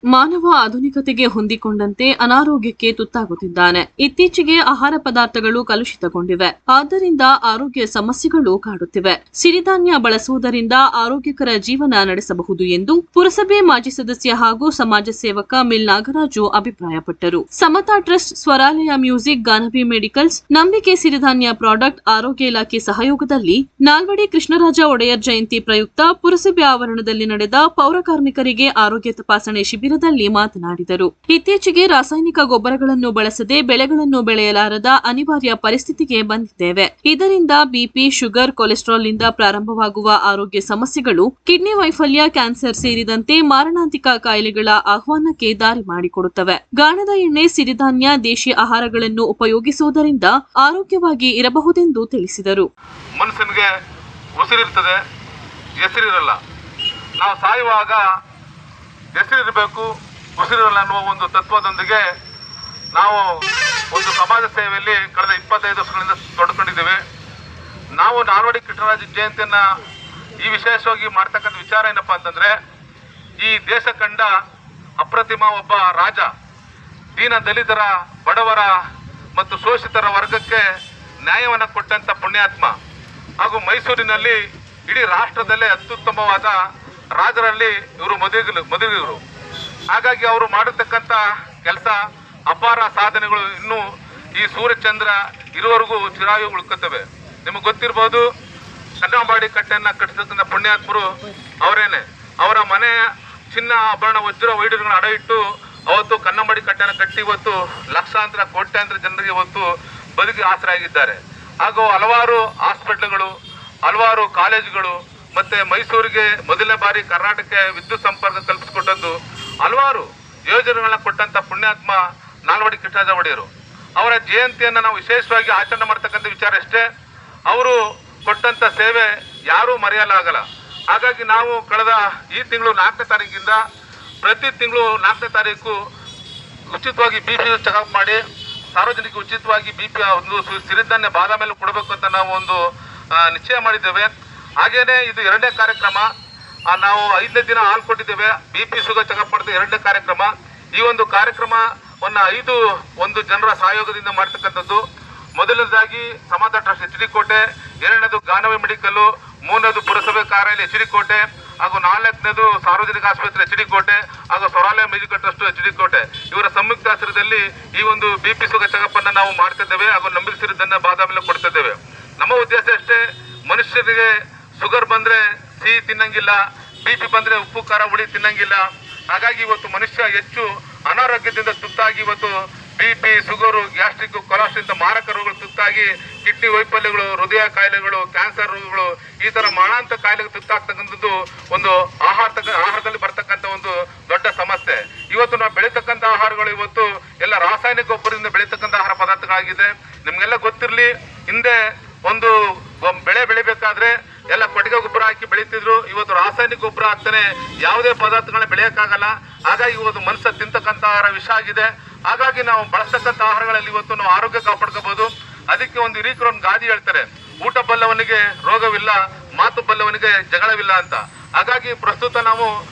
ಮಾನವ ಆಧುನಿಕತೆಗೆ ಹೊಂದಿಕೊಂಡಂತೆ ಅನಾರೋಗ್ಯಕ್ಕೆ ತುತ್ತಾಗುತ್ತಿದ್ದಾನೆ. ಇತ್ತೀಚೆಗೆ ಆಹಾರ ಪದಾರ್ಥಗಳು ಕಲುಷಿತಗೊಂಡಿವೆ. ಆದ್ದರಿಂದ ಆರೋಗ್ಯ ಸಮಸ್ಯೆಗಳು ಕಾಡುತ್ತಿವೆ. ಸಿರಿಧಾನ್ಯ ಬಳಸುವುದರಿಂದ ಆರೋಗ್ಯಕರ ಜೀವನ ನಡೆಸಬಹುದು ಎಂದು ಪುರಸಭೆ ಮಾಜಿ ಸದಸ್ಯ ಹಾಗೂ ಸಮಾಜ ಸೇವಕ ಮಿಲ್ ನಾಗರಾಜು ಅಭಿಪ್ರಾಯಪಟ್ಟರು. ಸಮತಾ ಟ್ರಸ್ಟ್, ಸ್ವರಾಲಯ ಮ್ಯೂಸಿಕ್, ಗಾನವಿ ಮೆಡಿಕಲ್ಸ್, ನಂಬಿಕೆ ಸಿರಿಧಾನ್ಯ ಪ್ರಾಡಕ್ಟ್, ಆರೋಗ್ಯ ಇಲಾಖೆ ಸಹಯೋಗದಲ್ಲಿ ನಾಲ್ವಡಿ ಕೃಷ್ಣರಾಜ ಒಡೆಯರ್ ಜಯಂತಿ ಪ್ರಯುಕ್ತ ಪುರಸಭೆ ಆವರಣದಲ್ಲಿ ನಡೆದ ಪೌರ ಕಾರ್ಮಿಕರಿಗೆ ಆರೋಗ್ಯ ತಪಾಸಣೆ ಶಿಬಿರದಲ್ಲಿ ಮಾತನಾಡಿದರು. ಇತ್ತೀಚೆಗೆ ರಾಸಾಯನಿಕ ಗೊಬ್ಬರಗಳನ್ನು ಬಳಸದೆ ಬೆಳೆಗಳನ್ನು ಬೆಳೆಯಲಾರದ ಅನಿವಾರ್ಯ ಪರಿಸ್ಥಿತಿಗೆ ಬಂದಿದ್ದೇವೆ. ಇದರಿಂದ ಬಿಪಿ, ಶುಗರ್, ಕೊಲೆಸ್ಟ್ರಾಲ್ನಿಂದ ಪ್ರಾರಂಭವಾಗುವ ಆರೋಗ್ಯ ಸಮಸ್ಯೆಗಳು ಕಿಡ್ನಿ ವೈಫಲ್ಯ, ಕ್ಯಾನ್ಸರ್ ಸೇರಿದಂತೆ ಮಾರಣಾಂತಿಕ ಕಾಯಿಲೆಗಳ ಆಹ್ವಾನಕ್ಕೆ ದಾರಿ ಮಾಡಿಕೊಡುತ್ತವೆ. ಗಾಣದ ಎಣ್ಣೆ, ಸಿರಿಧಾನ್ಯ, ದೇಶಿ ಆಹಾರಗಳನ್ನು ಉಪಯೋಗಿಸುವುದರಿಂದ ಆರೋಗ್ಯವಾಗಿ ಇರಬಹುದೆಂದು ತಿಳಿಸಿದರು. ಮನುಷ್ಯನಿಗೆ ಉಸಿರಿರ್ತದೆ, ಹೆಸರಿರಲ್ಲ. ನಾವು ಸಾಯುವಾಗ ಹೆಸರಿರಬೇಕು, ಉಸಿರಿರಲ್ಲ ಅನ್ನುವ ಒಂದು ತತ್ವದೊಂದಿಗೆ ನಾವು ಒಂದು ಸಮಾಜ ಸೇವೆಯಲ್ಲಿ ಕಳೆದ 25 ವರ್ಷಗಳಿಂದ ತೊಡ್ಕೊಂಡಿದ್ದೇವೆ. ನಾವು ನಾಲ್ವಡಿ ಕೃಷ್ಣರಾಜ ಜಯಂತಿಯನ್ನ ಈ ವಿಶೇಷವಾಗಿ ಮಾಡ್ತಕ್ಕಂಥ ವಿಚಾರ ಏನಪ್ಪಾ ಅಂತಂದ್ರೆ, ಈ ದೇಶ ಕಂಡ ಅಪ್ರತಿಮ ಒಬ್ಬ ರಾಜ, ದೀನ ದಲಿತರ, ಬಡವರ ಮತ್ತು ಶೋಷಿತರ ವರ್ಗಕ್ಕೆ ನ್ಯಾಯವನ್ನು ಕೊಟ್ಟಂತ ಪುಣ್ಯಾತ್ಮ ಹಾಗೂ ಮೈಸೂರಿನಲ್ಲಿ ಇಡೀ ರಾಷ್ಟ್ರದಲ್ಲೇ ಅತ್ಯುತ್ತಮವಾದ ರಾಜರಲ್ಲಿ ಇವರು ಮೊದಲಿಗರು. ಹಾಗಾಗಿ ಅವರು ಮಾಡಿರ್ತಕ್ಕಂಥ ಕೆಲಸ, ಅಪಾರ ಸಾಧನೆಗಳು ಇನ್ನೂ ಈ ಸೂರ್ಯಚಂದ್ರ ಇರುವವರೆಗೂ ಚಿರಾಯು ಉಳ್ಕುತ್ತವೆ. ನಿಮಗೆ ಗೊತ್ತಿರಬಹುದು, ಕನ್ನಂಬಾಡಿ ಕಟ್ಟೆಯನ್ನ ಕಟ್ಟಿಸ್ತಕ್ಕಂಥ ಪುಣ್ಯಾತ್ಮರು ಅವರೇನೆ. ಅವರ ಮನೆ ಚಿನ್ನ, ಆಭರಣ, ವಜ್ರ, ವೈಡೂರ್ಯಗಳನ್ನ ಅಡ ಇಟ್ಟು ಅವತ್ತು ಕನ್ನಂಬಾಡಿ ಕಟ್ಟೆಯನ್ನು ಕಟ್ಟಿ ಇವತ್ತು ಲಕ್ಷಾಂತರ ಕೋಟ್ಯಾಂತರ ಜನರಿಗೆ ಇವತ್ತು ಬದುಕಿ ಆಸರಾಗಿದ್ದಾರೆ. ಹಾಗೂ ಹಲವಾರು ಹಾಸ್ಪಿಟ್ಲ್ಗಳು, ಹಲವಾರು ಕಾಲೇಜುಗಳು, ಮತ್ತೆ ಮೈಸೂರಿಗೆ ಮೊದಲನೇ ಬಾರಿ ಕರ್ನಾಟಕಕ್ಕೆ ವಿದ್ಯುತ್ ಸಂಪರ್ಕ ಕಲ್ಪಿಸಿಕೊಟ್ಟದ್ದು, ಹಲವಾರು ಯೋಜನೆಗಳನ್ನ ಕೊಟ್ಟಂತ ಪುಣ್ಯಾತ್ಮ ನಾಲ್ವಡಿ ಕೃಷ್ಣರಾಜ ಒಡೆಯರು. ಅವರ ಜಯಂತಿಯನ್ನು ನಾವು ವಿಶೇಷವಾಗಿ ಆಚರಣೆ ಮಾಡ್ತಕ್ಕಂಥ ವಿಚಾರ ಅಷ್ಟೇ. ಅವರು ಕೊಟ್ಟಂತ ಸೇವೆ ಯಾರೂ ಮರೆಯಲಾಗಲ್ಲ. ಹಾಗಾಗಿ ನಾವು ಕಳೆದ ಈ ತಿಂಗಳು 4ನೇ ತಾರೀಕಿಂದ ಪ್ರತಿ ತಿಂಗಳು 4ನೇ ತಾರೀಕು ಉಚಿತವಾಗಿ ಬಿಪಿ ಚೆಕಪ್ ಮಾಡಿ ಸಾರ್ವಜನಿಕ ಉಚಿತವಾಗಿ ಬಿಪಿ ಒಂದು ಸಿರಿಧಾನ್ಯ ಬಾದಾಮಿ ಕೊಡಬೇಕು ಅಂತ ನಾವು ಒಂದು ನಿಶ್ಚಯ ಮಾಡಿದ್ದೇವೆ. ಹಾಗೇನೆ ಇದು 2ನೇ ಕಾರ್ಯಕ್ರಮ. ನಾವು 5ನೇ ದಿನ ಹಾಲು ಕೊಟ್ಟಿದ್ದೇವೆ, ಬಿಪಿ ಶುಗರ್ ಚೆಕಪ್ ಮಾಡಿದ 2ನೇ ಕಾರ್ಯಕ್ರಮ. ಈ ಒಂದು ಕಾರ್ಯಕ್ರಮವನ್ನು 5 ಜನರ ಸಹಯೋಗದಿಂದ ಮಾಡ್ತಕ್ಕಂಥದ್ದು. ಮೊದಲನೇದಾಗಿ ಸಮತಾ ಟ್ರಸ್ಟ್ HD ಕೋಟೆ, 2ನೇದು ಗಾನವಿ ಮೆಡಿಕಲ್, 3ನೇದು ಪುರಸಭೆ ಕಾರ್ಯಾಲಯ HD ಕೋಟೆ, ಹಾಗೂ 4ನೇದು ಸಾರ್ವಜನಿಕ ಆಸ್ಪತ್ರೆ HD ಕೋಟೆ, ಹಾಗೂ ಸ್ವರಾಲಯ ಮ್ಯೂಸಿಕ್ ಟ್ರಸ್ಟ್ HD ಕೋಟೆ. ಇವರ ಸಂಯುಕ್ತ ಆಶ್ರಯದಲ್ಲಿ ಈ ಒಂದು ಬಿಪಿ ಶುಗರ್ ಚೆಕಪ್ ಅನ್ನು ನಾವು ಮಾಡ್ತಿದ್ದೇವೆ ಹಾಗೂ ನಂಬಿಕೆ ಸಿರಿಧಾನ್ಯ ಬಾದಾಮಿ ಕೊಡ್ತಿದ್ದೇವೆ. ನಮ್ಮ ಉದ್ದೇಶ ಅಷ್ಟೇ, ಮನುಷ್ಯರಿಗೆ ಶುಗರ್ ಬಂದ್ರೆ ಸಿಹಿ ತಿನ್ನಂಗಿಲ್ಲ, ಬಿಪಿ ಬಂದ್ರೆ ಉಪ್ಪು ಖಾರ ಹುಳಿ ತಿನ್ನಂಗಿಲ್ಲ. ಹಾಗಾಗಿ ಇವತ್ತು ಮನುಷ್ಯ ಹೆಚ್ಚು ಅನಾರೋಗ್ಯದಿಂದ ತುತ್ತಾಗಿ ಇವತ್ತು ಬಿಪಿ, ಶುಗರು, ಗ್ಯಾಸ್ಟ್ರಿಕ್, ಕೊಲೆಸ್ಟ್ರಾಲ್ ಮಾರಕ ರೋಗಗಳು ತುತ್ತಾಗಿ ಕಿಡ್ನಿ ವೈಫಲ್ಯಗಳು, ಹೃದಯ ಕಾಯಿಲೆಗಳು, ಕ್ಯಾನ್ಸರ್ ರೋಗಗಳು, ಈ ತರ ಮಾರಣಾಂತ ಕಾಯಿಲೆಗೆ ತುತ್ತಾಗ್ತಕ್ಕಂಥದ್ದು ಒಂದು ಆಹಾರದಲ್ಲಿ ಬರ್ತಕ್ಕಂಥ ಒಂದು ದೊಡ್ಡ ಸಮಸ್ಯೆ. ಇವತ್ತು ನಾವು ಬೆಳೀತಕ್ಕಂಥ ಆಹಾರಗಳು ಇವತ್ತು ಎಲ್ಲ ರಾಸಾಯನಿಕ ಗೊಬ್ಬರದಿಂದ ಬೆಳೀತಕ್ಕಂಥ ಆಹಾರ ಪದಾರ್ಥಗಳಾಗಿದೆ. ನಿಮ್ಗೆಲ್ಲ ಗೊತ್ತಿರಲಿ, ಹಿಂದೆ ಒಂದು ಬೆಳೆ ಬೆಳಿಬೇಕಾದ್ರೆ ಎಲ್ಲ ಕೊಟ್ಟಿಗೆ ಗೊಬ್ಬರ ಹಾಕಿ ಬೆಳೀತಿದ್ರು. ಇವತ್ತು ರಾಸಾಯನಿಕ ಗೊಬ್ಬರ ಹಾಕ್ತಾನೆ ಯಾವುದೇ ಪದಾರ್ಥಗಳನ್ನ ಬೆಳೆಯಕ್ಕಾಗಲ್ಲ. ಹಾಗಾಗಿ ಇವತ್ತು ಮನುಷ್ಯ ತಿಂತಕ್ಕಂಥ ಆಹಾರ ವಿಷ ಆಗಿದೆ. ಹಾಗಾಗಿ ನಾವು ಬಳಸ್ತಕ್ಕಂಥ ಆಹಾರಗಳಲ್ಲಿ ಇವತ್ತು ನಾವು ಆರೋಗ್ಯ ಕಾಪಾಡ್ಕೋಬಹುದು. ಅದಕ್ಕೆ ಒಂದು ಹಿರೀಕರು ಒಂದು ಗಾದಿ ಹೇಳ್ತಾರೆ, ಊಟ ಬಲ್ಲವನಿಗೆ ರೋಗವಿಲ್ಲ, ಮಾತು ಬಲ್ಲವನಿಗೆ ಜಗಳವಿಲ್ಲ ಅಂತ. ಹಾಗಾಗಿ ಪ್ರಸ್ತುತ ನಾವು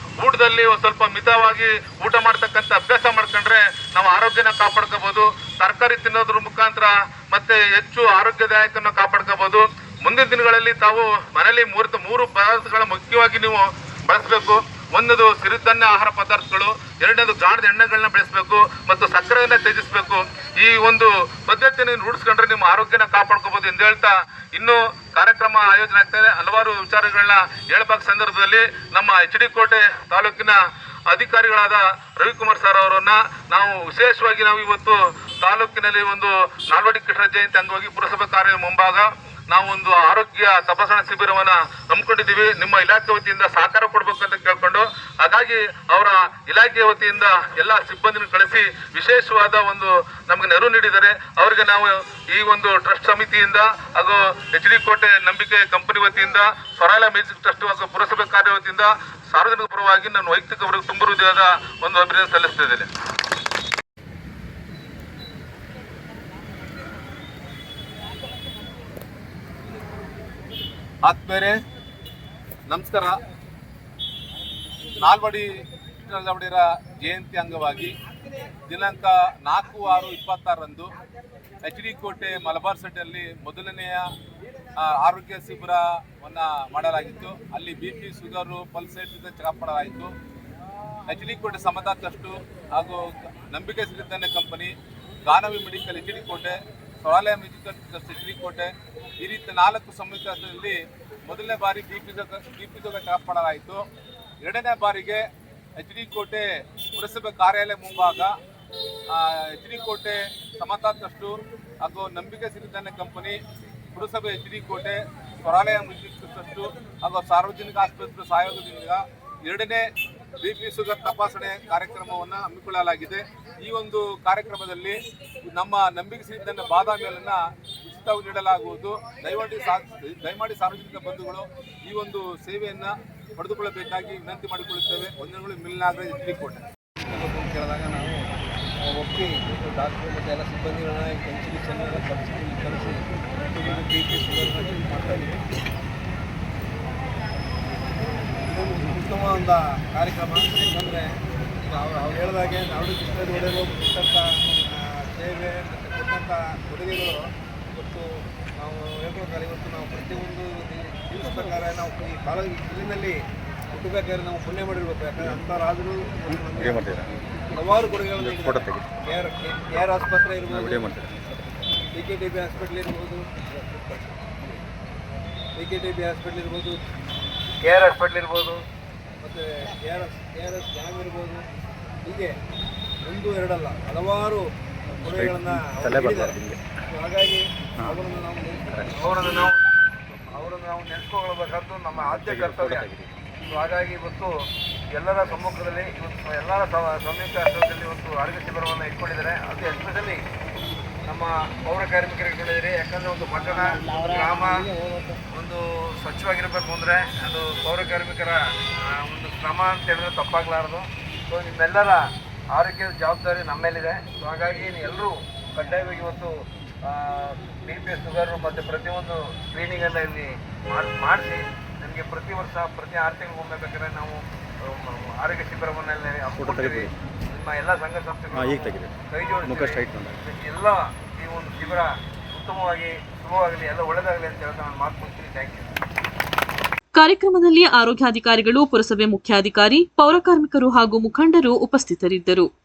ಊಟದಲ್ಲಿ ಸ್ವಲ್ಪ ಮಿತವಾಗಿ ಊಟ ಮಾಡ್ತಕ್ಕಂಥ ಅಭ್ಯಾಸ ಮಾಡ್ಕೊಂಡ್ರೆ ನಾವು ಆರೋಗ್ಯನ ಕಾಪಾಡ್ಕೋಬಹುದು. ತರಕಾರಿ ತಿನ್ನೋದ್ರ ಮುಖಾಂತರ ಮತ್ತೆ ಹೆಚ್ಚು ಆರೋಗ್ಯದಾಯಕನ ಕಾಪಾಡ್ಕೋಬಹುದು. ಮುಂದಿನ ದಿನಗಳಲ್ಲಿ ತಾವು ಮನೆಯಲ್ಲಿ 3 ಪದಾರ್ಥಗಳ ಮುಖ್ಯವಾಗಿ ನೀವು ಬಳಸಬೇಕು. ಒಂದದು ಸಿರಿಧಾನ್ಯ ಆಹಾರ ಪದಾರ್ಥಗಳು, 2ನೇದು ಗಾಣದ ಎಣ್ಣೆಗಳನ್ನ ಬೆಳೆಸಬೇಕು ಮತ್ತು ಸಕ್ಕರೆಯನ್ನ ತ್ಯಜಿಸಬೇಕು. ಈ ಒಂದು ಪದ್ಧತಿಯನ್ನು ರೂಢಿಸ್ಕೊಂಡ್ರೆ ನಿಮ್ಮ ಆರೋಗ್ಯನ ಕಾಪಾಡ್ಕೋಬಹುದು ಎಂದು ಹೇಳ್ತಾ, ಇನ್ನು ಕಾರ್ಯಕ್ರಮ ಆಯೋಜನೆ ಆಗ್ತದೆ. ಹಲವಾರು ವಿಚಾರಗಳನ್ನ ಹೇಳಬೇಕು ಸಂದರ್ಭದಲ್ಲಿ ನಮ್ಮ HD ಕೋಟೆ ತಾಲೂಕಿನ ಅಧಿಕಾರಿಗಳಾದ ರವಿಕುಮಾರ್ ಸರ್ ಅವರನ್ನ ನಾವು ವಿಶೇಷವಾಗಿ ನಾವು ಇವತ್ತು ತಾಲೂಕಿನಲ್ಲಿ ಒಂದು ನಾಲ್ವಡಿ ಕೃಷ್ಣ ಜಯಂತಿ ಅಂಗವಾಗಿ ಪುರಸಭೆ ಕಾರ್ಯ ಮುಂಭಾಗ ನಾವು ಒಂದು ಆರೋಗ್ಯ ತಪಾಸಣಾ ಶಿಬಿರವನ್ನ ಹಮ್ಮಿಕೊಂಡಿದ್ದೀವಿ. ನಿಮ್ಮ ಇಲಾಖೆ ವತಿಯಿಂದ ಸಹಕಾರ ಕೊಡ್ಬೇಕಂತ ಕೇಳ್ಕೊಂಡು, ಹಾಗಾಗಿ ಅವರ ಇಲಾಖೆ ವತಿಯಿಂದ ಎಲ್ಲ ಸಿಬ್ಬಂದಿನ ಕಳಿಸಿ ವಿಶೇಷವಾದ ಒಂದು ನಮಗೆ ನೆರವು ನೀಡಿದ್ದಾರೆ. ಅವರಿಗೆ ನಾವು ಈ ಒಂದು ಟ್ರಸ್ಟ್ ಸಮಿತಿಯಿಂದ ಹಾಗೂ HD ಕೋಟೆ ನಂಬಿಕೆ ಕಂಪನಿ ವತಿಯಿಂದ, ಸ್ವರಾಲಯ ಮ್ಯೂಸಿಕ್ ಟ್ರಸ್ಟ್ ಹಾಗೂ ಪುರಸಭೆ ಕಾರ್ಯ ವತಿಯಿಂದ ಸಾರ್ವಜನಿಕ ಪರವಾಗಿ ನಾನು ವೈಯಕ್ತಿಕ ಅವರಿಗೆ ತುಂಬ ಹೃದಯದ ಒಂದು ಅಭಿನಂದನೆ ಸಲ್ಲಿಸ್ತಿದ್ದೇನೆ. ಆತ್ಮೇರೆ ನಮಸ್ಕಾರ. ನಾಲ್ವಡಿ ಕೃಷ್ಣರಾಜ ಒಡೆಯರ ಜಯಂತಿ ಅಂಗವಾಗಿ ದಿನಾಂಕ 4/6/26ರಂದು HD ಕೋಟೆ ಮಲಬಾರ್ ಸೆಟ್ಟಲ್ಲಿ ಮೊದಲನೆಯ ಆರೋಗ್ಯ ಶಿಬಿರವನ್ನು ಮಾಡಲಾಗಿತ್ತು. ಅಲ್ಲಿ BP, ಶುಗರು, ಪಲ್ಸೇಟ್ ಚೆಕಪ್ ಮಾಡಲಾಯಿತು. HD ಕೋಟೆ ಸಮತಾ ಟ್ರಸ್ಟು ಹಾಗೂ ನಂಬಿಕೆ ಸಿರಿಧಾನ್ಯ ಕಂಪನಿ, ಗಾನವಿ ಮೆಡಿಕಲ್ HD ಕೋಟೆ, ಸೊರಾಲಯ ಮೆಡಿಕಲ್ ಟ್ರಸ್ಟ್ HD ಕೋಟೆ, ಈ ರೀತಿ 4 ಸಂಯುಕ್ತದಲ್ಲಿ ಮೊದಲನೇ ಬಾರಿ BP ಶುಗರ್ ಚೆಕಪ್ ಮಾಡಲಾಯಿತು. ಎರಡನೇ ಬಾರಿಗೆ HD ಕೋಟೆ ಪುರಸಭೆ ಕಾರ್ಯಾಲಯ ಮುಂಭಾಗ HD ಕೋಟೆ ಸಮತಾ ಟ್ರಸ್ಟು ಹಾಗೂ ನಂಬಿಕೆ ಸಿರಿಧಾನ್ಯ ಕಂಪನಿ, ಪುರಸಭೆ HD ಕೋಟೆ, ಸೊರಾಲಯ ಮೆಡಿಕಲ್ ಟ್ರಸ್ಟು ಹಾಗೂ ಸಾರ್ವಜನಿಕ ಆಸ್ಪತ್ರೆ ಸಹಯೋಗದಿಂದ ಎರಡನೇ BP ಶುಗರ್ ತಪಾಸಣೆ ಕಾರ್ಯಕ್ರಮವನ್ನು ಹಮ್ಮಿಕೊಳ್ಳಲಾಗಿದೆ. ಈ ಒಂದು ಕಾರ್ಯಕ್ರಮದಲ್ಲಿ ನಮ್ಮ ನಂಬಿಕೆ ಸಿರಿಧಾನ್ಯ ಬಾದಾಮಿ ಹಾಲನ್ನು ಉಚಿತವಾಗಿ ನೀಡಲಾಗುವುದು. ದಯಮಾಡಿ ಸಾರ್ವಜನಿಕ ಬಂಧುಗಳು ಈ ಒಂದು ಸೇವೆಯನ್ನು ಪಡೆದುಕೊಳ್ಳಬೇಕಾಗಿ ವಿನಂತಿ ಮಾಡಿಕೊಳ್ಳುತ್ತೇವೆ. ವಂದನೆಗಳು. ಮಿಲ್ನಾಗರಾಜ್, HD ಕೋಟೆ. ಕೇಳಿದಾಗ ನಾವು ಒಪ್ಪಿ ಡಾಕ್ಟ್ರು ಮತ್ತು ಎಲ್ಲ ಸಿಬ್ಬಂದಿಗಳನ್ನ ಚೆನ್ನಾಗಿ ಕಲಿಸಿ BP ಶುಗರ್ನ ಚೆಕ್ ಮಾಡ್ತಾ ಇದ್ದೀವಿ. ಇದೊಂದು ಉತ್ತಮ ಒಂದು ಕಾರ್ಯಕ್ರಮ. ಯಾಕಂದರೆ ಈಗ ಅವ್ರು ಹೇಳಿದಾಗೆ ನಾಡು ಕೃಷ್ಣದ ಒಡೆಯರು ಕೊಟ್ಟಂಥ ಸೇವೆ ಮತ್ತು ಕೊಟ್ಟಂಥ ಕೊಡುಗೆಗಳು ಇವತ್ತು ನಾವು ಹೇಳ್ಬೇಕಾದ್ರೆ ಇವತ್ತು ನಾವು ಪ್ರತಿಯೊಂದು ದಿವಸ ಪ್ರಕಾರ ನಾವು ಈ ಜಿಲ್ಲೆಯಲ್ಲಿ ಹುಟ್ಟಬೇಕಾದ್ರೆ ನಾವು ಪುಣ್ಯ ಮಾಡಿರ್ಬೇಕು. ಯಾಕಂದರೆ ಅಂಥ ರಾಜರು ಹಲವಾರು ಕೊಡುಗೆಗಳನ್ನು KR ಆಸ್ಪತ್ರೆ ಇರ್ಬೋದು, PKTB ಹಾಸ್ಪಿಟ್ಲ್ ಇರ್ಬೋದು, KR ಹಾಸ್ಪಿಟ್ಲ್ ಇರ್ಬೋದು, ಮತ್ತು KRS ಡ್ಯಾಮ್ ಇರ್ಬೋದು. ಹೀಗೆ ಒಂದು ಎರಡಲ್ಲ ಹಲವಾರು ಕೊಡುಗೆಗಳನ್ನು ಹಾಗಾಗಿ ಅವರನ್ನು ನಾವು ನೆನೆಸ್ಕೊಳ್ಬೇಕಾದ್ದು ನಮ್ಮ ಆದ್ಯ ಕರ್ತವ್ಯ. ಹಾಗಾಗಿ ಇವತ್ತು ಎಲ್ಲರ ಸಮ್ಮುಖದಲ್ಲಿ ಇವತ್ತು ಎಲ್ಲರ ಸಂಯುಕ್ತ ಆಶ್ರಯದಲ್ಲಿ ಇವತ್ತು ಆರೋಗ್ಯ ಶಿಬಿರವನ್ನು ಇಟ್ಕೊಂಡಿದ್ದಾರೆ. ಅದು ಎಸ್ಪೆಷಲಿ ನಮ್ಮ ಪೌರ ಕಾರ್ಮಿಕರಿಗೆ ಇಟ್ಕೊಂಡಿದ್ದಾರೆ. ಯಾಕಂದರೆ ಒಂದು ಪಟ್ಟಣ ಗ್ರಾಮ ಒಂದು ಸ್ವಚ್ಛವಾಗಿರಬೇಕು ಅಂದರೆ ಅದು ಪೌರ ಕಾರ್ಮಿಕರ ಒಂದು ಶ್ರಮ ಅಂತ ಹೇಳಿದ್ರೆ ತಪ್ಪಾಗಲಾರದು. ಸೊ ನಿಮ್ಮೆಲ್ಲರ ಆರೋಗ್ಯದ ಜವಾಬ್ದಾರಿ ನಮ್ಮ ಮೇಲಿದೆ. ಸೊ ಹಾಗಾಗಿ ಎಲ್ಲರೂ ಕಡ್ಡಾಯವಾಗಿ ಇವತ್ತು BP ಶುಗರು ಮತ್ತು ಪ್ರತಿಯೊಂದು ಸ್ಕ್ರೀನಿಂಗನ್ನು ಇಲ್ಲಿ ಮಾಡಿಸಿ ನಮಗೆ ಪ್ರತಿ ವರ್ಷ ಪ್ರತಿ 6 ತಿಂಗಳಿಗೊಮ್ಮೆ ಬೇಕಾದ್ರೆ ನಾವು ಆರೋಗ್ಯ ಶಿಬಿರವನ್ನೆಲ್ಲ ಹಮ್ಮಿಕೊಳ್ತೀವಿ. ನಿಮ್ಮ ಎಲ್ಲ ಸಂಘ ಸಂಸ್ಥೆಗಳು ಕೈ ಜೋಡಿಸಿ ಎಲ್ಲ ಈ ಒಂದು ಶಿಬಿರ ಉತ್ತಮವಾಗಿ ಶುಭವಾಗಲಿ, ಎಲ್ಲ ಒಳ್ಳೆಯದಾಗಲಿ ಅಂತ ಹೇಳ್ತಾ ನಾನು ಮಾತು ಕೊಡ್ತೀನಿ. Thank you. ಕಾರ್ಯಕ್ರಮದಲ್ಲಿ ಆರೋಗ್ಯಾಧಿಕಾರಿಗಳು, ಪುರಸಭೆ ಮುಖ್ಯಾಧಿಕಾರಿ, ಪೌರಕಾರ್ಮಿಕರು ಹಾಗೂ ಮುಖಂಡರು ಉಪಸ್ಥಿತರಿದ್ದರು.